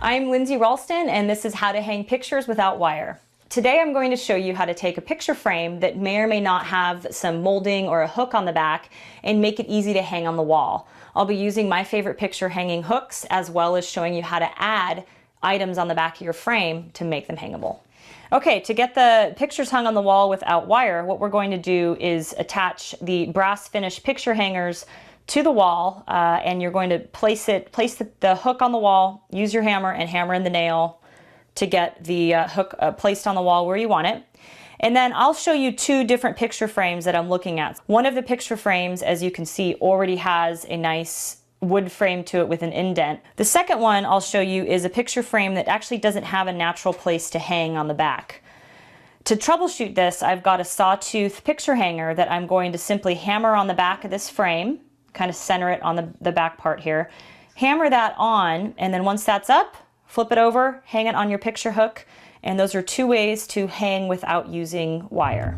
I'm Lindsay Ralston, and this is how to hang pictures without wire. Today I'm going to show you how to take a picture frame that may or may not have some molding or a hook on the back and make it easy to hang on the wall. I'll be using my favorite picture hanging hooks, as well as showing you how to add items on the back of your frame to make them hangable. Okay, to get the pictures hung on the wall without wire, what we're going to do is attach the brass finish picture hangers to the wall, and you're going to place the hook on the wall, use your hammer and hammer in the nail to get the hook placed on the wall where you want it. And then I'll show you two different picture frames that I'm looking at. One of the picture frames, as you can see, already has a nice wood frame to it with an indent. The second one I'll show you is a picture frame that actually doesn't have a natural place to hang on the back. To troubleshoot this, I've got a sawtooth picture hanger that I'm going to simply hammer on the back of this frame, kind of center it on the back part here, hammer that on, and then once that's up, flip it over, hang it on your picture hook, and those are two ways to hang without using wire.